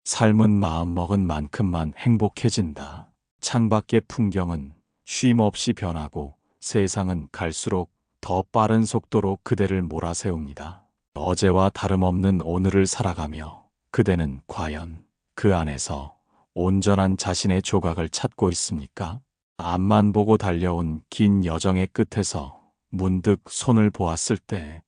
삶은 마음먹은 만큼만 행복해진다. 창밖의 풍경은 쉼 없이 변하고 세상은 갈수록 더 빠른 속도로 그대를 몰아세웁니다. 어제와 다름없는 오늘을 살아가며 그대는 과연 그 안에서 온전한 자신의 조각을 찾고 있습니까? 앞만 보고 달려온 긴 여정의 끝에서 문득 손을 보았을 때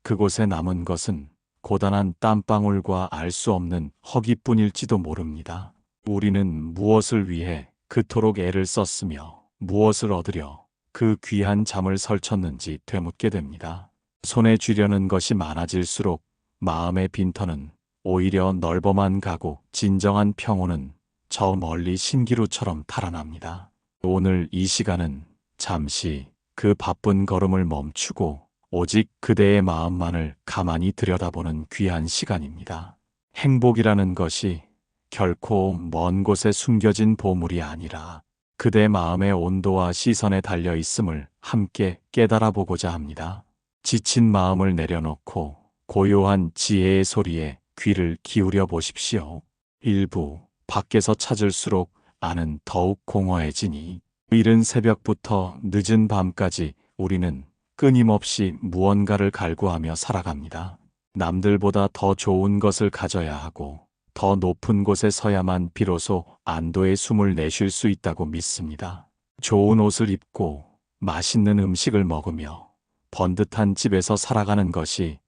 그곳에 남은 것은 고단한 땀방울과 알 수 없는 허기뿐일지도 모릅니다. 우리는 무엇을 위해 그토록 애를 썼으며 무엇을 얻으려 그 귀한 잠을 설쳤는지 되묻게 됩니다. 손에 쥐려는 것이 많아질수록 마음의 빈터는 오히려 넓어만 가고 진정한 평온은 저 멀리 신기루처럼 달아납니다. 오늘 이 시간은 잠시 그 바쁜 걸음을 멈추고 오직 그대의 마음만을 가만히 들여다보는 귀한 시간입니다. 행복이라는 것이 결코 먼 곳에 숨겨진 보물이 아니라 그대 마음의 온도와 시선에 달려 있음을 함께 깨달아 보고자 합니다. 지친 마음을 내려놓고 고요한 지혜의 소리에 귀를 기울여 보십시오. 일부 밖에서 찾을수록 안은 더욱 공허해지니 이른 새벽부터 늦은 밤까지 우리는 끊임없이 무언가를 갈구하며 살아갑니다. 남들보다 더 좋은 것을 가져야 하고 더 높은 곳에 서야만 비로소 안도의 숨을 내쉴 수 있다고 믿습니다. 좋은 옷을 입고 맛있는 음식을 먹으며 번듯한 집에서 살아가는 것이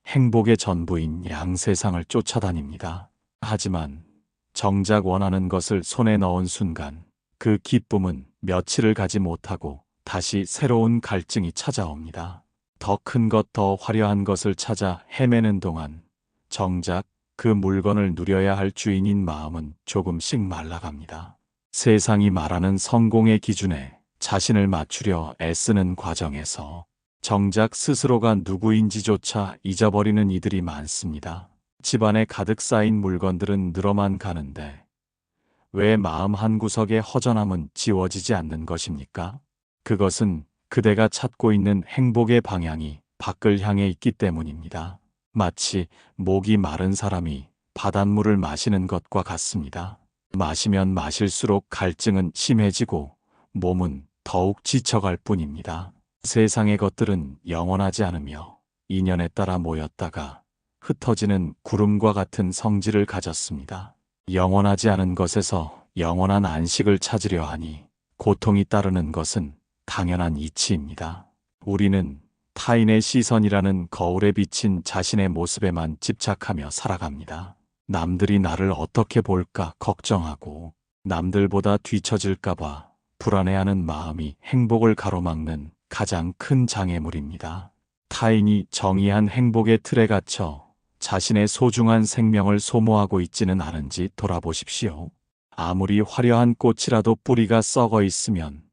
행복의 전부인 양세상을 쫓아다닙니다. 하지만 정작 원하는 것을 손에 넣은 순간 그 기쁨은 며칠을 가지 못하고 다시 새로운 갈증이 찾아옵니다. 더 큰 것, 더 화려한 것을 찾아 헤매는 동안 정작 그 물건을 누려야 할 주인인 마음은 조금씩 말라갑니다. 세상이 말하는 성공의 기준에 자신을 맞추려 애쓰는 과정에서 정작 스스로가 누구인지조차 잊어버리는 이들이 많습니다. 집안에 가득 쌓인 물건들은 늘어만 가는데 왜 마음 한구석의 허전함은 지워지지 않는 것입니까? 그것은 그대가 찾고 있는 행복의 방향이 밖을 향해 있기 때문입니다. 마치 목이 마른 사람이 바닷물을 마시는 것과 같습니다. 마시면 마실수록 갈증은 심해지고 몸은 더욱 지쳐갈 뿐입니다. 세상의 것들은 영원하지 않으며 인연에 따라 모였다가 흩어지는 구름과 같은 성질을 가졌습니다. 영원하지 않은 것에서 영원한 안식을 찾으려 하니 고통이 따르는 것은 당연한 이치입니다. 우리는 타인의 시선이라는 거울에 비친 자신의 모습에만 집착하며 살아갑니다. 남들이 나를 어떻게 볼까 걱정하고 남들보다 뒤처질까봐 불안해하는 마음이 행복을 가로막는 가장 큰 장애물입니다. 타인이 정의한 행복의 틀에 갇혀 자신의 소중한 생명을 소모하고 있지는 않은지 돌아보십시오. 아무리 화려한 꽃이라도 뿌리가 썩어 있으면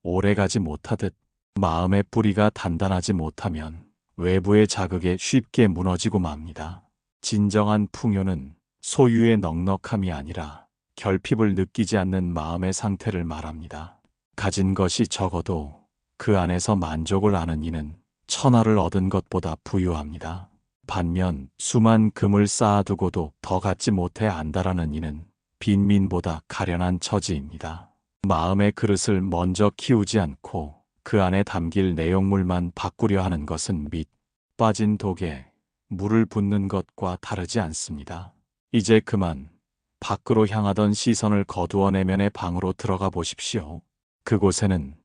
오래가지 못하듯 마음의 뿌리가 단단하지 못하면 외부의 자극에 쉽게 무너지고 맙니다. 진정한 풍요는 소유의 넉넉함이 아니라 결핍을 느끼지 않는 마음의 상태를 말합니다. 가진 것이 적어도 그 안에서 만족을 아는 이는 천하를 얻은 것보다 부유합니다. 반면 수만 금을 쌓아두고도 더 갖지 못해 안달하는 이는 빈민보다 가련한 처지입니다. 마음의 그릇을 먼저 키우지 않고 그 안에 담길 내용물만 바꾸려 하는 것은 밑 빠진 독에 물을 붓는 것과 다르지 않습니다. 이제 그만 밖으로 향하던 시선을 거두어 내면의 방으로 들어가 보십시오. 그곳에는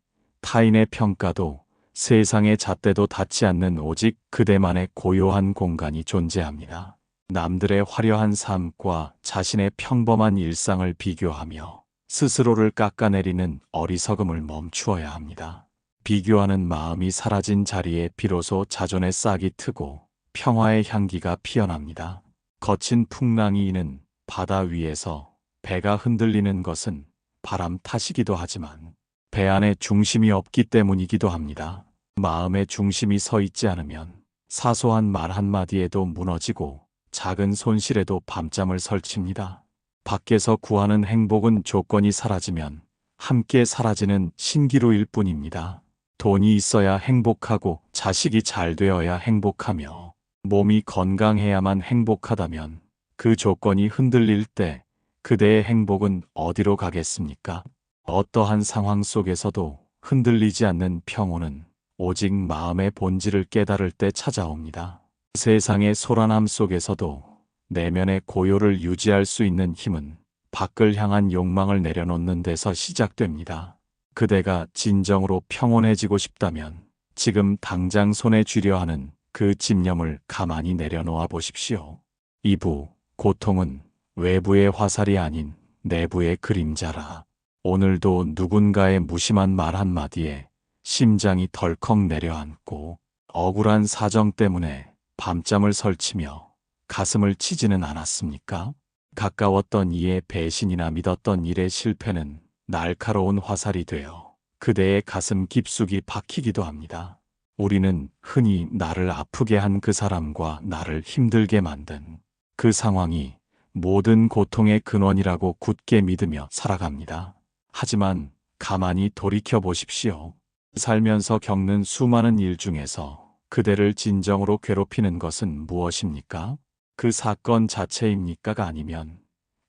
타인의 평가도 세상의 잣대도 닿지 않는 오직 그대만의 고요한 공간이 존재합니다. 남들의 화려한 삶과 자신의 평범한 일상을 비교하며 스스로를 깎아내리는 어리석음을 멈추어야 합니다. 비교하는 마음이 사라진 자리에 비로소 자존의 싹이 트고 평화의 향기가 피어납니다. 거친 풍랑이 이는 바다 위에서 배가 흔들리는 것은 바람 탓이기도 하지만 배 안에 중심이 없기 때문이기도 합니다. 마음의 중심이 서 있지 않으면 사소한 말 한마디에도 무너지고 작은 손실에도 밤잠을 설칩니다. 밖에서 구하는 행복은 조건이 사라지면 함께 사라지는 신기루일 뿐입니다. 돈이 있어야 행복하고 자식이 잘 되어야 행복하며 몸이 건강해야만 행복하다면 그 조건이 흔들릴 때 그대의 행복은 어디로 가겠습니까? 어떠한 상황 속에서도 흔들리지 않는 평온은 오직 마음의 본질을 깨달을 때 찾아옵니다. 세상의 소란함 속에서도 내면의 고요를 유지할 수 있는 힘은 밖을 향한 욕망을 내려놓는 데서 시작됩니다. 그대가 진정으로 평온해지고 싶다면 지금 당장 손에 쥐려 하는 그 집념을 가만히 내려놓아 보십시오. 2부, 고통은 외부의 화살이 아닌 내부의 그림자라. 오늘도 누군가의 무심한 말 한마디에 심장이 덜컥 내려앉고 억울한 사정 때문에 밤잠을 설치며 가슴을 치지는 않았습니까? 가까웠던 이의 배신이나 믿었던 일의 실패는 날카로운 화살이 되어 그대의 가슴 깊숙이 박히기도 합니다. 우리는 흔히 나를 아프게 한 그 사람과 나를 힘들게 만든 그 상황이 모든 고통의 근원이라고 굳게 믿으며 살아갑니다. 하지만 가만히 돌이켜 보십시오. 살면서 겪는 수많은 일 중에서 그대를 진정으로 괴롭히는 것은 무엇입니까? 그 사건 자체입니까가 아니면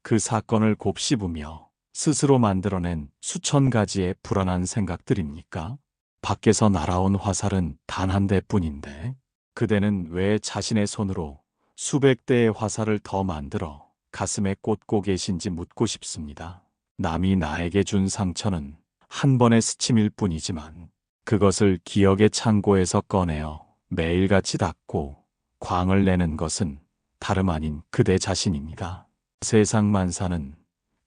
그 사건을 곱씹으며 스스로 만들어낸 수천 가지의 불안한 생각들입니까? 밖에서 날아온 화살은 단 한 대뿐인데 그대는 왜 자신의 손으로 수백 대의 화살을 더 만들어 가슴에 꽂고 계신지 묻고 싶습니다. 남이 나에게 준 상처는 한 번의 스침일 뿐이지만 그것을 기억의 창고에서 꺼내어 매일같이 닦고 광을 내는 것은 다름 아닌 그대 자신입니다. 세상 만사는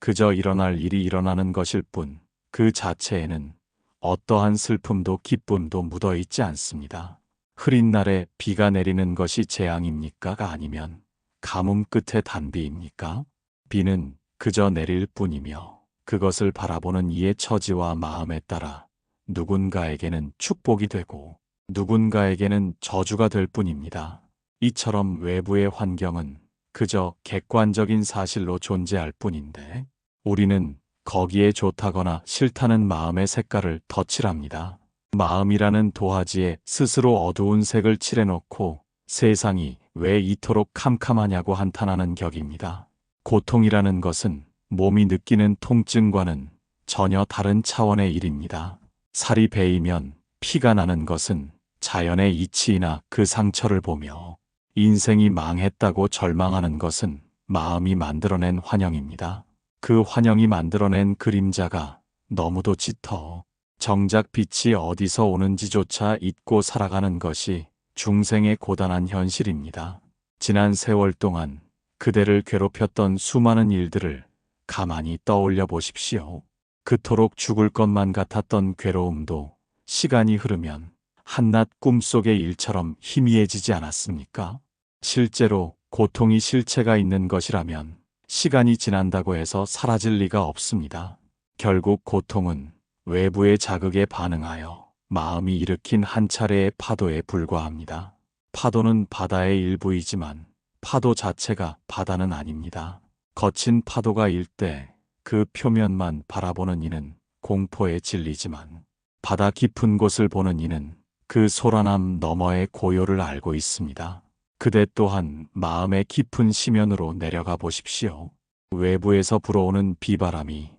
그저 일어날 일이 일어나는 것일 뿐 그 자체에는 어떠한 슬픔도 기쁨도 묻어 있지 않습니다. 흐린 날에 비가 내리는 것이 재앙입니까가 아니면 가뭄 끝에 단비입니까? 비는 그저 내릴 뿐이며 그것을 바라보는 이의 처지와 마음에 따라 누군가에게는 축복이 되고 누군가에게는 저주가 될 뿐입니다. 이처럼 외부의 환경은 그저 객관적인 사실로 존재할 뿐인데 우리는 거기에 좋다거나 싫다는 마음의 색깔을 덧칠합니다. 마음이라는 도화지에 스스로 어두운 색을 칠해놓고 세상이 왜 이토록 캄캄하냐고 한탄하는 격입니다. 고통이라는 것은 몸이 느끼는 통증과는 전혀 다른 차원의 일입니다. 살이 베이면 피가 나는 것은 자연의 이치이나 그 상처를 보며 인생이 망했다고 절망하는 것은 마음이 만들어낸 환영입니다. 그 환영이 만들어낸 그림자가 너무도 짙어 정작 빛이 어디서 오는지조차 잊고 살아가는 것이 중생의 고단한 현실입니다. 지난 세월 동안 그대를 괴롭혔던 수많은 일들을 가만히 떠올려 보십시오. 그토록 죽을 것만 같았던 괴로움도 시간이 흐르면 한낱 꿈속의 일처럼 희미해지지 않았습니까? 실제로 고통이 실체가 있는 것이라면 시간이 지난다고 해서 사라질 리가 없습니다. 결국 고통은 외부의 자극에 반응하여 마음이 일으킨 한 차례의 파도에 불과합니다. 파도는 바다의 일부이지만 파도 자체가 바다는 아닙니다. 거친 파도가 일 때 그 표면만 바라보는 이는 공포에 질리지만 바다 깊은 곳을 보는 이는 그 소란함 너머의 고요를 알고 있습니다. 그대 또한 마음의 깊은 심연으로 내려가 보십시오. 외부에서 불어오는 비바람이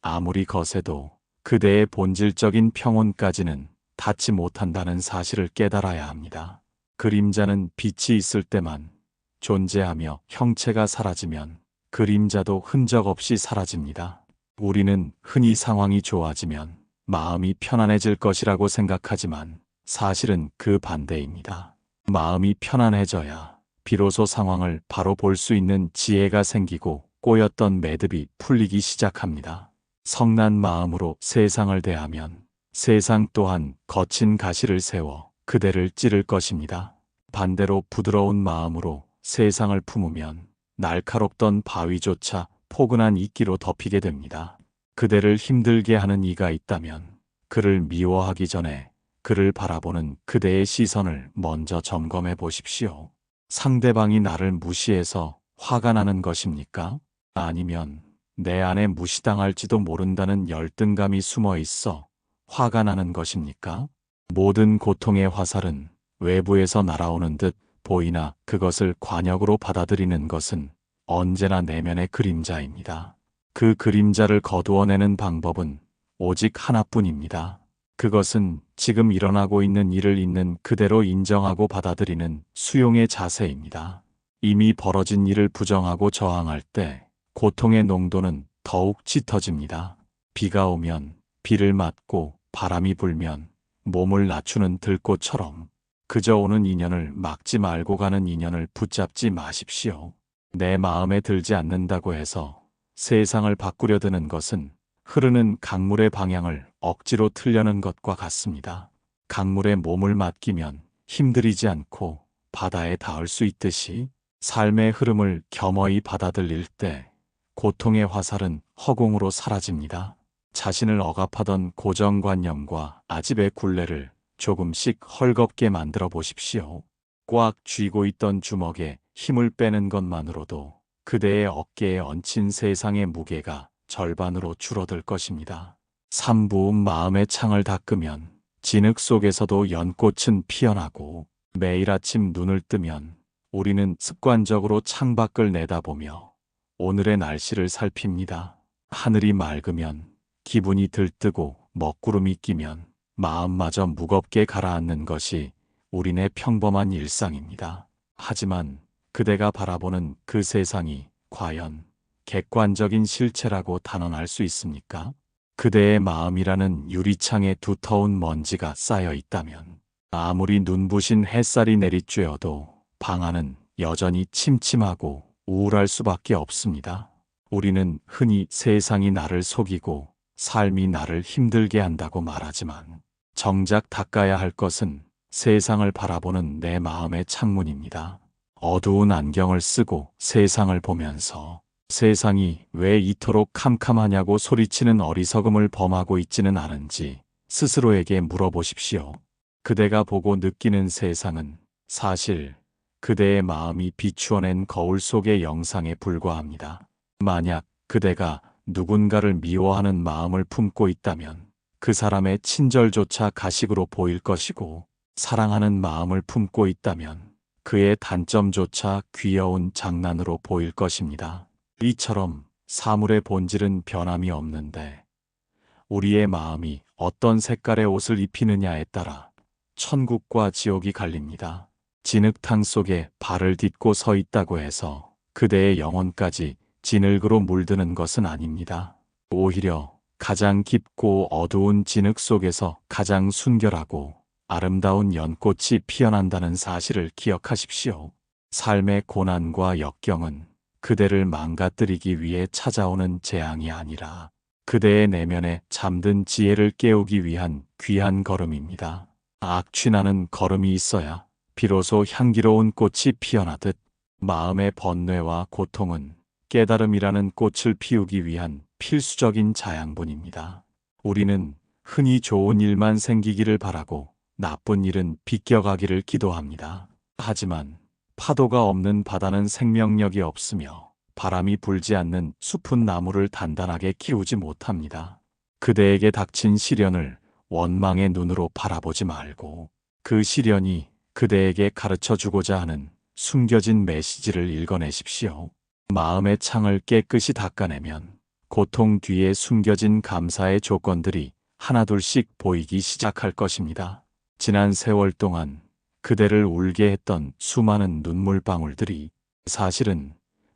아무리 거세도 그대의 본질적인 평온까지는 닿지 못한다는 사실을 깨달아야 합니다. 그림자는 빛이 있을 때만 존재하며 형체가 사라지면 그림자도 흔적 없이 사라집니다. 우리는 흔히 상황이 좋아지면 마음이 편안해질 것이라고 생각하지만 사실은 그 반대입니다. 마음이 편안해져야 비로소 상황을 바로 볼 수 있는 지혜가 생기고 꼬였던 매듭이 풀리기 시작합니다. 성난 마음으로 세상을 대하면 세상 또한 거친 가시를 세워 그대를 찌를 것입니다. 반대로 부드러운 마음으로 세상을 품으면 날카롭던 바위조차 포근한 이끼로 덮이게 됩니다. 그대를 힘들게 하는 이가 있다면 그를 미워하기 전에 그를 바라보는 그대의 시선을 먼저 점검해 보십시오. 상대방이 나를 무시해서 화가 나는 것입니까? 아니면 내 안에 무시당할지도 모른다는 열등감이 숨어 있어 화가 나는 것입니까? 모든 고통의 화살은 외부에서 날아오는 듯 보이나 그것을 관역으로 받아들이는 것은 언제나 내면의 그림자입니다. 그 그림자를 거두어내는 방법은 오직 하나뿐입니다. 그것은 지금 일어나고 있는 일을 있는 그대로 인정하고 받아들이는 수용의 자세입니다. 이미 벌어진 일을 부정하고 저항할 때 고통의 농도는 더욱 짙어집니다. 비가 오면 비를 맞고 바람이 불면 몸을 낮추는 들꽃처럼 그저 오는 인연을 막지 말고 가는 인연을 붙잡지 마십시오. 내 마음에 들지 않는다고 해서 세상을 바꾸려 드는 것은 흐르는 강물의 방향을 억지로 틀려는 것과 같습니다. 강물에 몸을 맡기면 힘들이지 않고 바다에 닿을 수 있듯이 삶의 흐름을 겸허히 받아들일 때 고통의 화살은 허공으로 사라집니다. 자신을 억압하던 고정관념과 아집의 굴레를 조금씩 헐겁게 만들어 보십시오. 꽉 쥐고 있던 주먹에 힘을 빼는 것만으로도 그대의 어깨에 얹힌 세상의 무게가 절반으로 줄어들 것입니다. 삼부음 마음의 창을 닦으면 진흙 속에서도 연꽃은 피어나고 매일 아침 눈을 뜨면 우리는 습관적으로 창밖을 내다보며 오늘의 날씨를 살핍니다. 하늘이 맑으면 기분이 들뜨고 먹구름이 끼면 마음마저 무겁게 가라앉는 것이 우리네 평범한 일상입니다. 하지만 그대가 바라보는 그 세상이 과연 객관적인 실체라고 단언할 수 있습니까? 그대의 마음이라는 유리창에 두터운 먼지가 쌓여 있다면 아무리 눈부신 햇살이 내리쬐어도 방 안은 여전히 침침하고 우울할 수밖에 없습니다. 우리는 흔히 세상이 나를 속이고 삶이 나를 힘들게 한다고 말하지만 정작 닦아야 할 것은 세상을 바라보는 내 마음의 창문입니다. 어두운 안경을 쓰고 세상을 보면서 세상이 왜 이토록 캄캄하냐고 소리치는 어리석음을 범하고 있지는 않은지 스스로에게 물어보십시오. 그대가 보고 느끼는 세상은 사실 그대의 마음이 비추어낸 거울 속의 영상에 불과합니다. 만약 그대가 누군가를 미워하는 마음을 품고 있다면 그 사람의 친절조차 가식으로 보일 것이고, 사랑하는 마음을 품고 있다면 그의 단점조차 귀여운 장난으로 보일 것입니다. 이처럼 사물의 본질은 변함이 없는데 우리의 마음이 어떤 색깔의 옷을 입히느냐에 따라 천국과 지옥이 갈립니다. 진흙탕 속에 발을 딛고 서 있다고 해서 그대의 영혼까지 진흙으로 물드는 것은 아닙니다. 오히려 가장 깊고 어두운 진흙 속에서 가장 순결하고 아름다운 연꽃이 피어난다는 사실을 기억하십시오. 삶의 고난과 역경은 그대를 망가뜨리기 위해 찾아오는 재앙이 아니라 그대의 내면에 잠든 지혜를 깨우기 위한 귀한 걸음입니다. 악취나는 걸음이 있어야 비로소 향기로운 꽃이 피어나듯 마음의 번뇌와 고통은 깨달음이라는 꽃을 피우기 위한 필수적인 자양분입니다. 우리는 흔히 좋은 일만 생기기를 바라고 나쁜 일은 비껴가기를 기도합니다. 하지만 파도가 없는 바다는 생명력이 없으며 바람이 불지 않는 숲은 나무를 단단하게 키우지 못합니다. 그대에게 닥친 시련을 원망의 눈으로 바라보지 말고 그 시련이 그대에게 가르쳐주고자 하는 숨겨진 메시지를 읽어내십시오. 마음의 창을 깨끗이 닦아내면 고통 뒤에 숨겨진 감사의 조건들이 하나둘씩 보이기 시작할 것입니다. 지난 세월 동안 그대를 울게 했던 수많은 눈물방울들이 사실은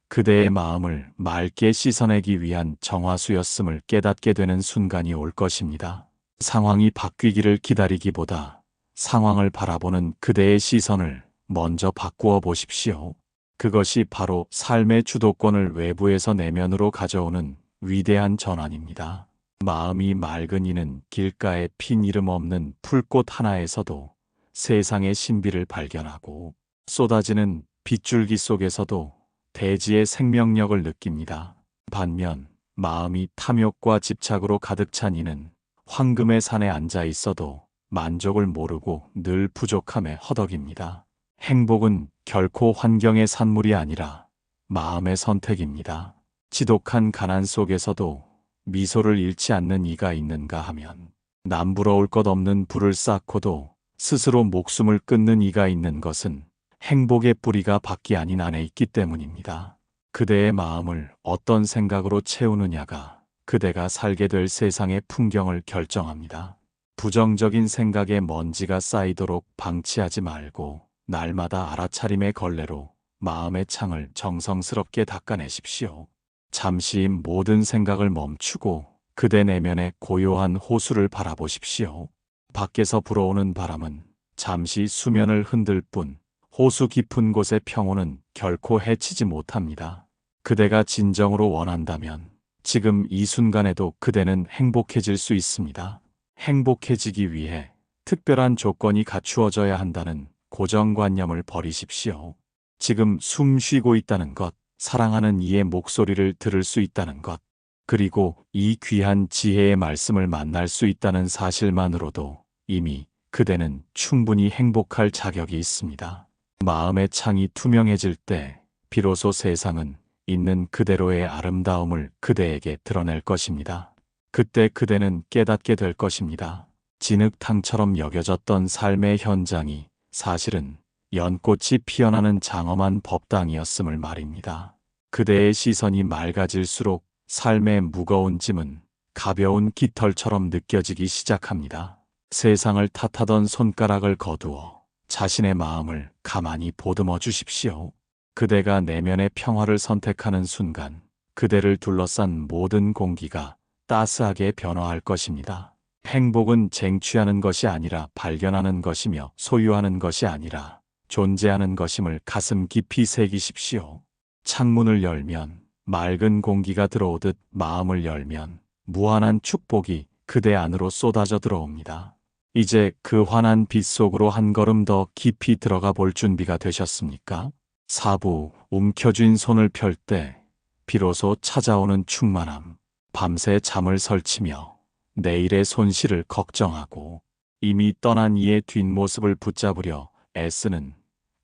그대의 마음을 맑게 씻어내기 위한 정화수였음을 깨닫게 되는 순간이 올 것입니다. 상황이 바뀌기를 기다리기보다 상황을 바라보는 그대의 시선을 먼저 바꾸어 보십시오. 그것이 바로 삶의 주도권을 외부에서 내면으로 가져오는 위대한 전환입니다. 마음이 맑은 이는 길가에 핀 이름 없는 풀꽃 하나에서도 세상의 신비를 발견하고 쏟아지는 빗줄기 속에서도 대지의 생명력을 느낍니다. 반면 마음이 탐욕과 집착으로 가득 찬 이는 황금의 산에 앉아 있어도 만족을 모르고 늘 부족함에 허덕입니다. 행복은 결코 환경의 산물이 아니라 마음의 선택입니다. 지독한 가난 속에서도 미소를 잃지 않는 이가 있는가 하면 남부러울 것 없는 불을 쌓고도 스스로 목숨을 끊는 이가 있는 것은 행복의 뿌리가 밖이 아닌 안에 있기 때문입니다. 그대의 마음을 어떤 생각으로 채우느냐가 그대가 살게 될 세상의 풍경을 결정합니다. 부정적인 생각에 먼지가 쌓이도록 방치하지 말고 날마다 알아차림의 걸레로 마음의 창을 정성스럽게 닦아내십시오. 잠시 모든 생각을 멈추고 그대 내면의 고요한 호수를 바라보십시오. 밖에서 불어오는 바람은 잠시 수면을 흔들 뿐 호수 깊은 곳의 평온은 결코 해치지 못합니다. 그대가 진정으로 원한다면 지금 이 순간에도 그대는 행복해질 수 있습니다. 행복해지기 위해 특별한 조건이 갖추어져야 한다는 고정관념을 버리십시오. 지금 숨 쉬고 있다는 것, 사랑하는 이의 목소리를 들을 수 있다는 것, 그리고 이 귀한 지혜의 말씀을 만날 수 있다는 사실만으로도 이미 그대는 충분히 행복할 자격이 있습니다. 마음의 창이 투명해질 때 비로소 세상은 있는 그대로의 아름다움을 그대에게 드러낼 것입니다. 그때 그대는 깨닫게 될 것입니다. 진흙탕처럼 여겨졌던 삶의 현장이 사실은 연꽃이 피어나는 장엄한 법당이었음을 말입니다. 그대의 시선이 맑아질수록 삶의 무거운 짐은 가벼운 깃털처럼 느껴지기 시작합니다. 세상을 탓하던 손가락을 거두어 자신의 마음을 가만히 보듬어 주십시오. 그대가 내면의 평화를 선택하는 순간 그대를 둘러싼 모든 공기가 따스하게 변화할 것입니다. 행복은 쟁취하는 것이 아니라 발견하는 것이며 소유하는 것이 아니라 존재하는 것임을 가슴 깊이 새기십시오. 창문을 열면 맑은 공기가 들어오듯 마음을 열면 무한한 축복이 그대 안으로 쏟아져 들어옵니다. 이제 그 환한 빛 속으로 한 걸음 더 깊이 들어가 볼 준비가 되셨습니까? 사부, 움켜쥔 손을 펼 때 비로소 찾아오는 충만함. 밤새 잠을 설치며 내일의 손실을 걱정하고 이미 떠난 이의 뒷모습을 붙잡으려 애쓰는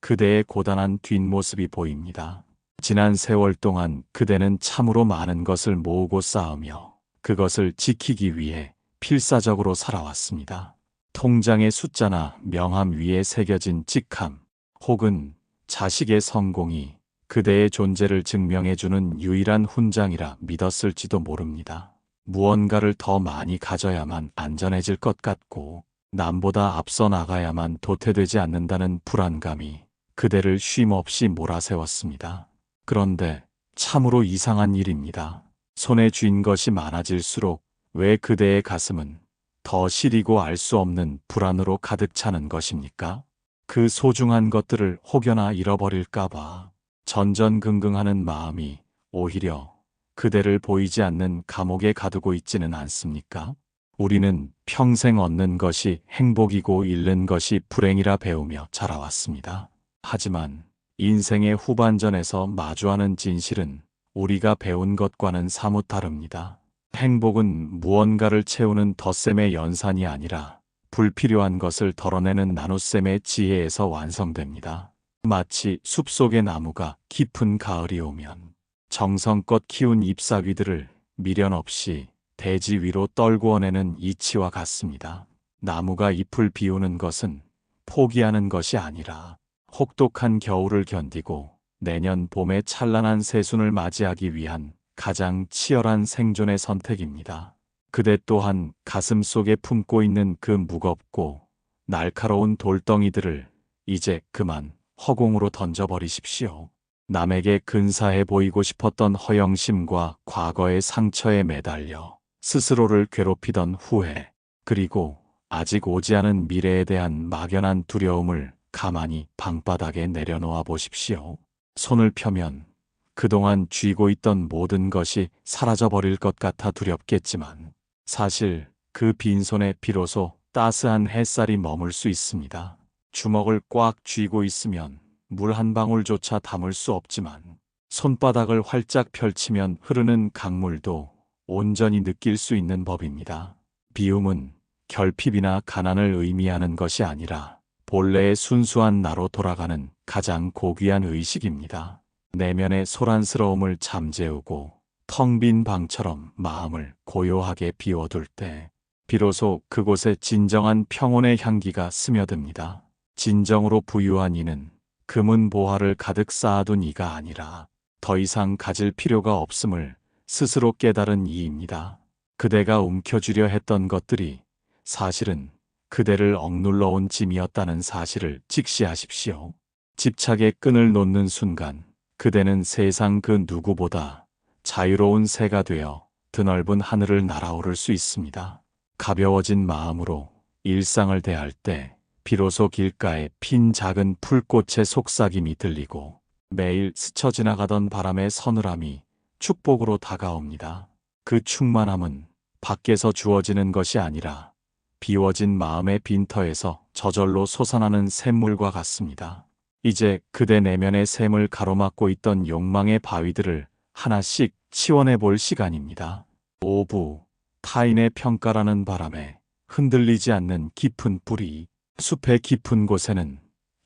그대의 고단한 뒷모습이 보입니다. 지난 세월 동안 그대는 참으로 많은 것을 모으고 쌓으며 그것을 지키기 위해 필사적으로 살아왔습니다. 통장의 숫자나 명함 위에 새겨진 찍함 혹은 자식의 성공이 그대의 존재를 증명해주는 유일한 훈장이라 믿었을지도 모릅니다. 무언가를 더 많이 가져야만 안전해질 것 같고 남보다 앞서 나가야만 도태되지 않는다는 불안감이 그대를 쉼없이 몰아세웠습니다. 그런데 참으로 이상한 일입니다. 손에 쥔 것이 많아질수록 왜 그대의 가슴은 더 시리고 알 수 없는 불안으로 가득 차는 것입니까? 그 소중한 것들을 혹여나 잃어버릴까봐 전전긍긍하는 마음이 오히려 그대를 보이지 않는 감옥에 가두고 있지는 않습니까? 우리는 평생 얻는 것이 행복이고 잃는 것이 불행이라 배우며 자라왔습니다. 하지만 인생의 후반전에서 마주하는 진실은 우리가 배운 것과는 사뭇 다릅니다. 행복은 무언가를 채우는 덧셈의 연산이 아니라 불필요한 것을 덜어내는 나눗셈의 지혜에서 완성됩니다. 마치 숲속의 나무가 깊은 가을이 오면 정성껏 키운 잎사귀들을 미련 없이 대지 위로 떨구어내는 이치와 같습니다. 나무가 잎을 비우는 것은 포기하는 것이 아니라 혹독한 겨울을 견디고 내년 봄의 찬란한 새순을 맞이하기 위한 가장 치열한 생존의 선택입니다. 그대 또한 가슴 속에 품고 있는 그 무겁고 날카로운 돌덩이들을 이제 그만 허공으로 던져버리십시오. 남에게 근사해 보이고 싶었던 허영심과 과거의 상처에 매달려 스스로를 괴롭히던 후회, 그리고 아직 오지 않은 미래에 대한 막연한 두려움을 가만히 방바닥에 내려놓아 보십시오. 손을 펴면 그동안 쥐고 있던 모든 것이 사라져버릴 것 같아 두렵겠지만 사실 그 빈손에 비로소 따스한 햇살이 머물 수 있습니다. 주먹을 꽉 쥐고 있으면 물 한 방울조차 담을 수 없지만 손바닥을 활짝 펼치면 흐르는 강물도 온전히 느낄 수 있는 법입니다. 비움은 결핍이나 가난을 의미하는 것이 아니라 본래의 순수한 나로 돌아가는 가장 고귀한 의식입니다. 내면의 소란스러움을 잠재우고 텅 빈 방처럼 마음을 고요하게 비워둘 때 비로소 그곳에 진정한 평온의 향기가 스며듭니다. 진정으로 부유한 이는 금은 보화를 가득 쌓아둔 이가 아니라 더 이상 가질 필요가 없음을 스스로 깨달은 이입니다. 그대가 움켜쥐려 했던 것들이 사실은 그대를 억눌러 온 짐이었다는 사실을 직시하십시오. 집착의 끈을 놓는 순간 그대는 세상 그 누구보다 자유로운 새가 되어 드넓은 하늘을 날아오를 수 있습니다. 가벼워진 마음으로 일상을 대할 때 비로소 길가에 핀 작은 풀꽃의 속삭임이 들리고 매일 스쳐 지나가던 바람의 서늘함이 축복으로 다가옵니다. 그 충만함은 밖에서 주어지는 것이 아니라 비워진 마음의 빈터에서 저절로 솟아나는 샘물과 같습니다. 이제 그대 내면의 샘을 가로막고 있던 욕망의 바위들을 하나씩 치워내 볼 시간입니다. 오부, 타인의 평가라는 바람에 흔들리지 않는 깊은 뿌리. 숲의 깊은 곳에는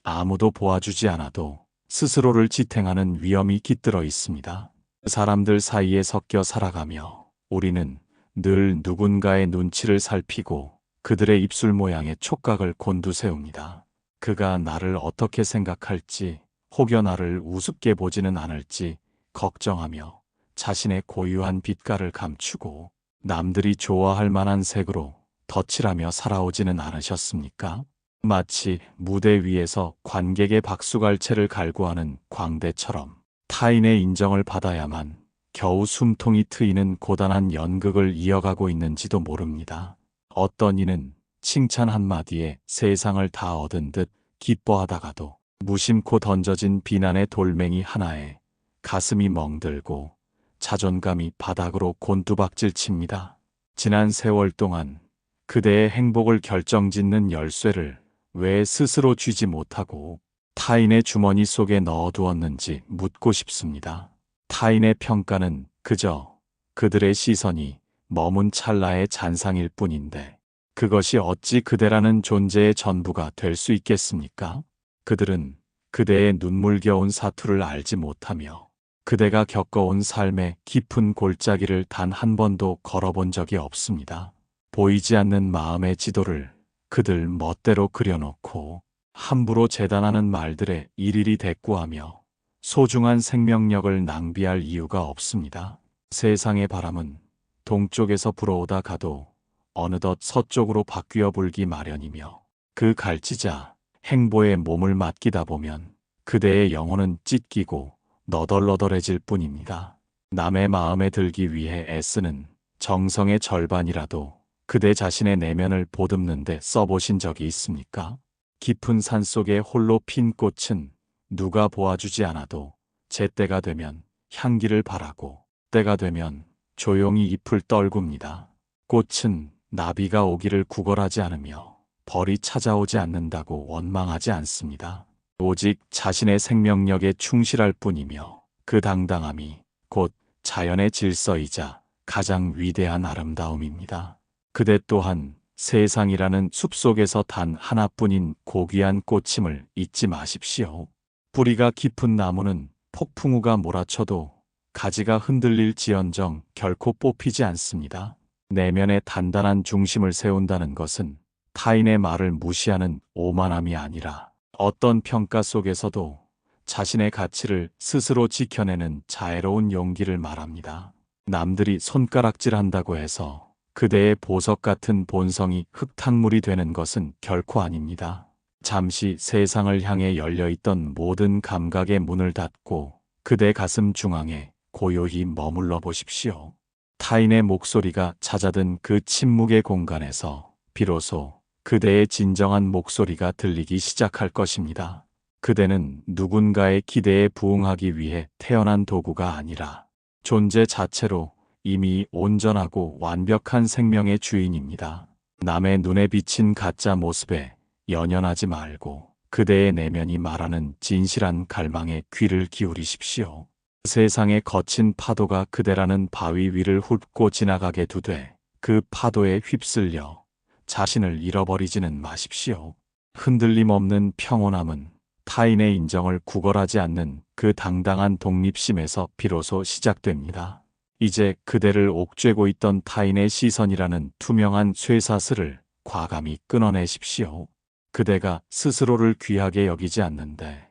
아무도 보아주지 않아도 스스로를 지탱하는 위험이 깃들어 있습니다. 사람들 사이에 섞여 살아가며 우리는 늘 누군가의 눈치를 살피고 그들의 입술 모양의 촉각을 곤두세웁니다. 그가 나를 어떻게 생각할지, 혹여 나를 우습게 보지는 않을지 걱정하며 자신의 고유한 빛깔을 감추고 남들이 좋아할 만한 색으로 덧칠하며 살아오지는 않으셨습니까? 마치 무대 위에서 관객의 박수갈채를 갈구하는 광대처럼 타인의 인정을 받아야만 겨우 숨통이 트이는 고단한 연극을 이어가고 있는지도 모릅니다. 어떤 이는 칭찬 한마디에 세상을 다 얻은 듯 기뻐하다가도 무심코 던져진 비난의 돌멩이 하나에 가슴이 멍들고 자존감이 바닥으로 곤두박질 칩니다. 지난 세월 동안 그대의 행복을 결정짓는 열쇠를 왜 스스로 쥐지 못하고 타인의 주머니 속에 넣어두었는지 묻고 싶습니다. 타인의 평가는 그저 그들의 시선이 머문 찰나의 잔상일 뿐인데 그것이 어찌 그대라는 존재의 전부가 될 수 있겠습니까? 그들은 그대의 눈물겨운 사투를 알지 못하며 그대가 겪어온 삶의 깊은 골짜기를 단 한 번도 걸어본 적이 없습니다. 보이지 않는 마음의 지도를 그들 멋대로 그려놓고 함부로 재단하는 말들에 일일이 대꾸하며 소중한 생명력을 낭비할 이유가 없습니다. 세상의 바람은 동쪽에서 불어오다 가도 어느덧 서쪽으로 바뀌어 불기 마련이며 그 갈치자 행보에 몸을 맡기다 보면 그대의 영혼은 찢기고 너덜너덜해질 뿐입니다. 남의 마음에 들기 위해 애쓰는 정성의 절반이라도 그대 자신의 내면을 보듬는 데 써보신 적이 있습니까? 깊은 산속에 홀로 핀 꽃은 누가 보아주지 않아도 제때가 되면 향기를 발하고 때가 되면 조용히 잎을 떨굽니다. 꽃은 나비가 오기를 구걸하지 않으며 벌이 찾아오지 않는다고 원망하지 않습니다. 오직 자신의 생명력에 충실할 뿐이며 그 당당함이 곧 자연의 질서이자 가장 위대한 아름다움입니다. 그대 또한 세상이라는 숲속에서 단 하나뿐인 고귀한 꽃임을 잊지 마십시오. 뿌리가 깊은 나무는 폭풍우가 몰아쳐도 가지가 흔들릴지언정 결코 뽑히지 않습니다. 내면에 단단한 중심을 세운다는 것은 타인의 말을 무시하는 오만함이 아니라 어떤 평가 속에서도 자신의 가치를 스스로 지켜내는 자애로운 용기를 말합니다. 남들이 손가락질한다고 해서 그대의 보석 같은 본성이 흙탕물이 되는 것은 결코 아닙니다. 잠시 세상을 향해 열려있던 모든 감각의 문을 닫고 그대 가슴 중앙에 고요히 머물러 보십시오. 타인의 목소리가 찾아든 그 침묵의 공간에서 비로소 그대의 진정한 목소리가 들리기 시작할 것입니다. 그대는 누군가의 기대에 부응하기 위해 태어난 도구가 아니라 존재 자체로 이미 온전하고 완벽한 생명의 주인입니다. 남의 눈에 비친 가짜 모습에 연연하지 말고 그대의 내면이 말하는 진실한 갈망에 귀를 기울이십시오. 세상의 거친 파도가 그대라는 바위 위를 훑고 지나가게 두되 그 파도에 휩쓸려 자신을 잃어버리지는 마십시오. 흔들림 없는 평온함은 타인의 인정을 구걸하지 않는 그 당당한 독립심에서 비로소 시작됩니다. 이제 그대를 옥죄고 있던 타인의 시선이라는 투명한 쇠사슬을 과감히 끊어내십시오. 그대가 스스로를 귀하게 여기지 않는데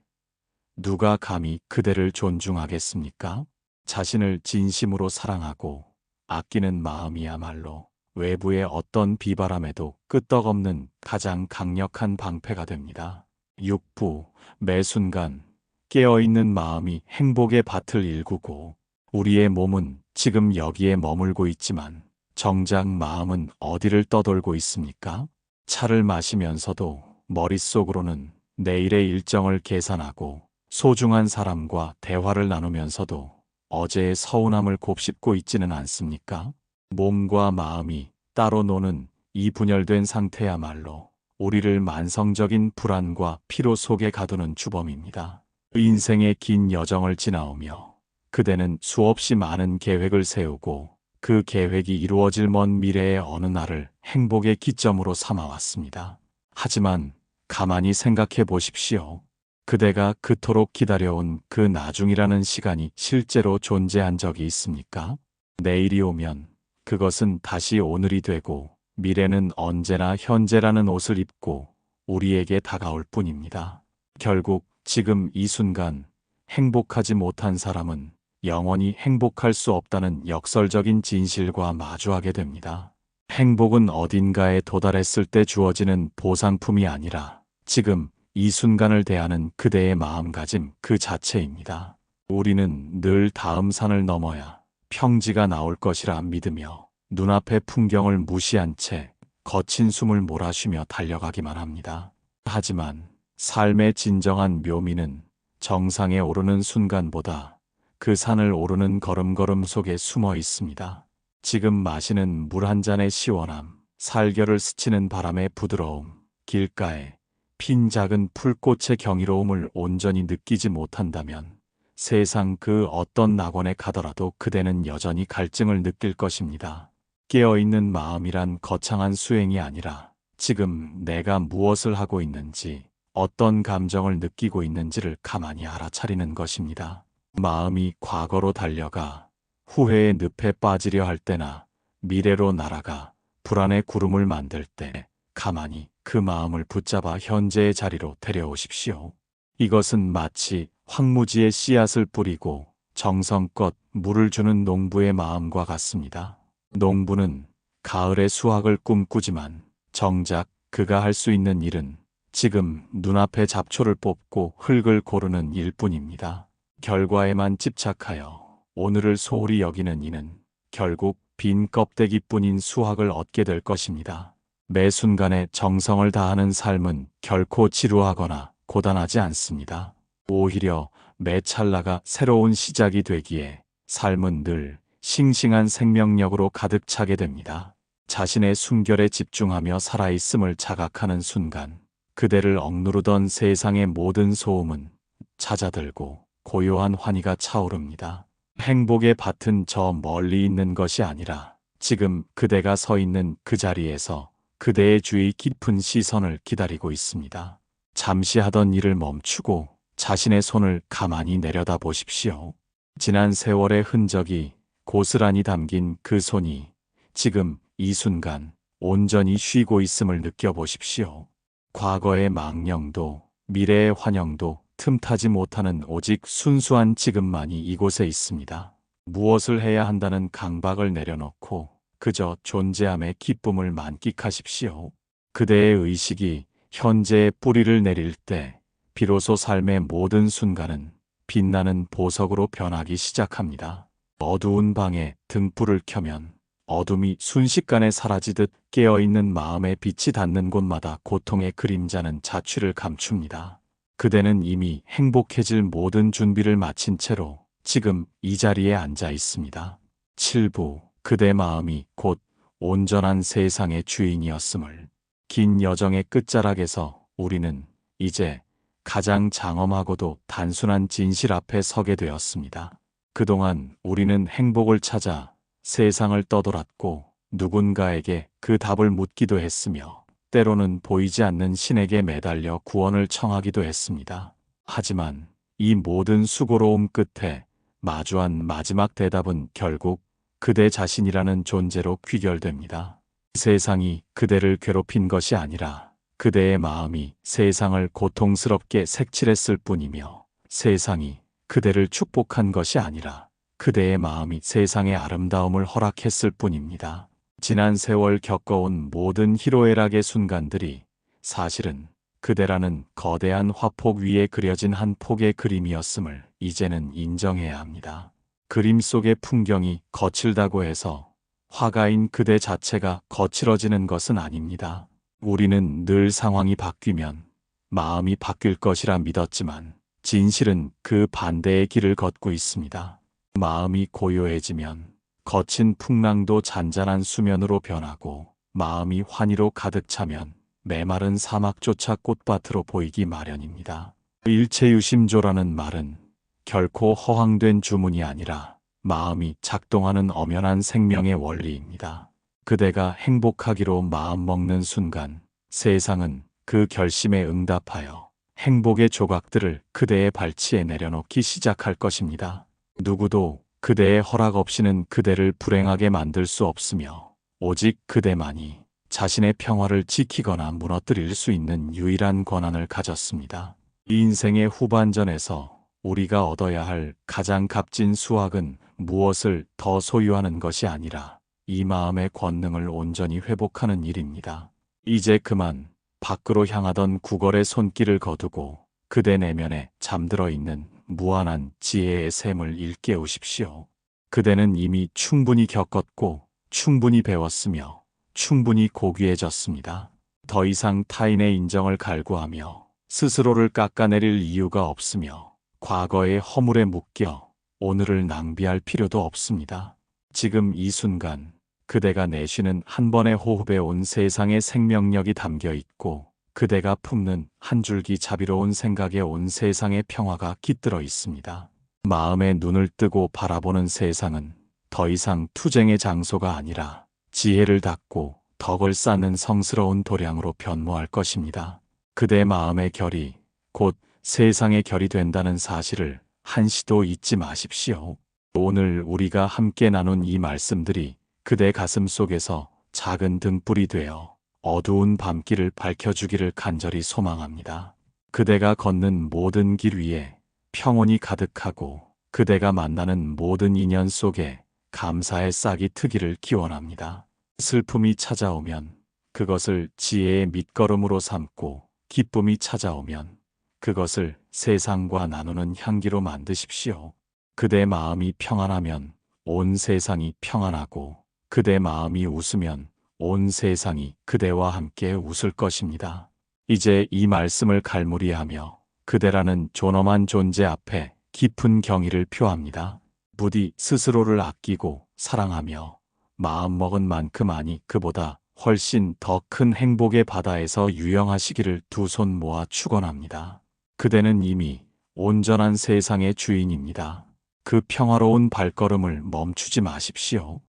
누가 감히 그대를 존중하겠습니까? 자신을 진심으로 사랑하고 아끼는 마음이야말로 외부의 어떤 비바람에도 끄떡없는 가장 강력한 방패가 됩니다. 6부, 매 순간 깨어있는 마음이 행복의 밭을 일구고 우리의 몸은 지금 여기에 머물고 있지만 정작 마음은 어디를 떠돌고 있습니까? 차를 마시면서도 머릿속으로는 내일의 일정을 계산하고 소중한 사람과 대화를 나누면서도 어제의 서운함을 곱씹고 있지는 않습니까? 몸과 마음이 따로 노는 이 분열된 상태야말로 우리를 만성적인 불안과 피로 속에 가두는 주범입니다. 인생의 긴 여정을 지나오며 그대는 수없이 많은 계획을 세우고 그 계획이 이루어질 먼 미래의 어느 날을 행복의 기점으로 삼아왔습니다. 하지만 가만히 생각해 보십시오. 그대가 그토록 기다려온 그 나중이라는 시간이 실제로 존재한 적이 있습니까? 내일이 오면 그것은 다시 오늘이 되고 미래는 언제나 현재라는 옷을 입고 우리에게 다가올 뿐입니다. 결국 지금 이 순간 행복하지 못한 사람은 영원히 행복할 수 없다는 역설적인 진실과 마주하게 됩니다. 행복은 어딘가에 도달했을 때 주어지는 보상품이 아니라 지금 이 순간을 대하는 그대의 마음가짐 그 자체입니다. 우리는 늘 다음 산을 넘어야 평지가 나올 것이라 믿으며 눈앞의 풍경을 무시한 채 거친 숨을 몰아쉬며 달려가기만 합니다. 하지만 삶의 진정한 묘미는 정상에 오르는 순간보다 그 산을 오르는 걸음걸음 속에 숨어 있습니다. 지금 마시는 물 한 잔의 시원함, 살결을 스치는 바람의 부드러움, 길가에 핀 작은 풀꽃의 경이로움을 온전히 느끼지 못한다면 세상 그 어떤 낙원에 가더라도 그대는 여전히 갈증을 느낄 것입니다. 깨어있는 마음이란 거창한 수행이 아니라 지금 내가 무엇을 하고 있는지, 어떤 감정을 느끼고 있는지를 가만히 알아차리는 것입니다. 마음이 과거로 달려가 후회의 늪에 빠지려 할 때나 미래로 날아가 불안의 구름을 만들 때 가만히 그 마음을 붙잡아 현재의 자리로 데려오십시오. 이것은 마치 황무지에 씨앗을 뿌리고 정성껏 물을 주는 농부의 마음과 같습니다. 농부는 가을의 수확을 꿈꾸지만 정작 그가 할 수 있는 일은 지금 눈앞에 잡초를 뽑고 흙을 고르는 일뿐입니다. 결과에만 집착하여 오늘을 소홀히 여기는 이는 결국 빈 껍데기뿐인 수확을 얻게 될 것입니다. 매 순간에 정성을 다하는 삶은 결코 지루하거나 고단하지 않습니다. 오히려 매 찰나가 새로운 시작이 되기에 삶은 늘 싱싱한 생명력으로 가득 차게 됩니다. 자신의 숨결에 집중하며 살아있음을 자각하는 순간 그대를 억누르던 세상의 모든 소음은 잦아들고 고요한 환희가 차오릅니다. 행복의 밭은 저 멀리 있는 것이 아니라 지금 그대가 서 있는 그 자리에서 그대의 주의 깊은 시선을 기다리고 있습니다. 잠시 하던 일을 멈추고 자신의 손을 가만히 내려다 보십시오. 지난 세월의 흔적이 고스란히 담긴 그 손이 지금 이 순간 온전히 쉬고 있음을 느껴보십시오. 과거의 망령도 미래의 환영도 틈타지 못하는 오직 순수한 지금만이 이곳에 있습니다. 무엇을 해야 한다는 강박을 내려놓고 그저 존재함의 기쁨을 만끽하십시오. 그대의 의식이 현재의 뿌리를 내릴 때 비로소 삶의 모든 순간은 빛나는 보석으로 변하기 시작합니다. 어두운 방에 등불을 켜면 어둠이 순식간에 사라지듯 깨어있는 마음의 빛이 닿는 곳마다 고통의 그림자는 자취를 감춥니다. 그대는 이미 행복해질 모든 준비를 마친 채로 지금 이 자리에 앉아 있습니다. 7부 그대 마음이 곧 온전한 세상의 주인이었음을. 긴 여정의 끝자락에서 우리는 이제 가장 장엄하고도 단순한 진실 앞에 서게 되었습니다. 그동안 우리는 행복을 찾아 세상을 떠돌았고 누군가에게 그 답을 묻기도 했으며 때로는 보이지 않는 신에게 매달려 구원을 청하기도 했습니다. 하지만 이 모든 수고로움 끝에 마주한 마지막 대답은 결국 그대 자신이라는 존재로 귀결됩니다. 세상이 그대를 괴롭힌 것이 아니라 그대의 마음이 세상을 고통스럽게 색칠했을 뿐이며 세상이 그대를 축복한 것이 아니라 그대의 마음이 세상의 아름다움을 허락했을 뿐입니다. 지난 세월 겪어온 모든 희로애락의 순간들이 사실은 그대라는 거대한 화폭 위에 그려진 한 폭의 그림이었음을 이제는 인정해야 합니다. 그림 속의 풍경이 거칠다고 해서 화가인 그대 자체가 거칠어지는 것은 아닙니다. 우리는 늘 상황이 바뀌면 마음이 바뀔 것이라 믿었지만 진실은 그 반대의 길을 걷고 있습니다. 마음이 고요해지면 거친 풍랑도 잔잔한 수면으로 변하고 마음이 환희로 가득 차면 메마른 사막조차 꽃밭으로 보이기 마련입니다. 일체유심조라는 말은 결코 허황된 주문이 아니라 마음이 작동하는 엄연한 생명의 원리입니다. 그대가 행복하기로 마음먹는 순간 세상은 그 결심에 응답하여 행복의 조각들을 그대의 발치에 내려놓기 시작할 것입니다. 누구도 그대의 허락 없이는 그대를 불행하게 만들 수 없으며 오직 그대만이 자신의 평화를 지키거나 무너뜨릴 수 있는 유일한 권한을 가졌습니다. 이 인생의 후반전에서 우리가 얻어야 할 가장 값진 수확은 무엇을 더 소유하는 것이 아니라 이 마음의 권능을 온전히 회복하는 일입니다. 이제 그만 밖으로 향하던 구걸의 손길을 거두고 그대 내면에 잠들어 있는 무한한 지혜의 샘을 일깨우십시오. 그대는 이미 충분히 겪었고 충분히 배웠으며 충분히 고귀해졌습니다. 더 이상 타인의 인정을 갈구하며 스스로를 깎아내릴 이유가 없으며 과거의 허물에 묶여 오늘을 낭비할 필요도 없습니다. 지금 이 순간 그대가 내쉬는 한 번의 호흡에 온 세상의 생명력이 담겨 있고 그대가 품는 한 줄기 자비로운 생각에 온 세상의 평화가 깃들어 있습니다. 마음의 눈을 뜨고 바라보는 세상은 더 이상 투쟁의 장소가 아니라 지혜를 닦고 덕을 쌓는 성스러운 도량으로 변모할 것입니다. 그대 마음의 결이 곧 세상의 결이 된다는 사실을 한시도 잊지 마십시오. 오늘 우리가 함께 나눈 이 말씀들이 그대 가슴 속에서 작은 등불이 되어 어두운 밤길을 밝혀주기를 간절히 소망합니다. 그대가 걷는 모든 길 위에 평온이 가득하고 그대가 만나는 모든 인연 속에 감사의 싹이 트기를 기원합니다. 슬픔이 찾아오면 그것을 지혜의 밑거름으로 삼고 기쁨이 찾아오면 그것을 세상과 나누는 향기로 만드십시오. 그대 마음이 평안하면 온 세상이 평안하고 그대 마음이 웃으면 온 세상이 그대와 함께 웃을 것입니다. 이제 이 말씀을 갈무리하며 그대라는 존엄한 존재 앞에 깊은 경의를 표합니다. 부디 스스로를 아끼고 사랑하며 마음먹은 만큼 아니 그보다 훨씬 더 큰 행복의 바다에서 유영하시기를 두 손 모아 축원합니다. 그대는 이미 온전한 세상의 주인입니다. 그 평화로운 발걸음을 멈추지 마십시오.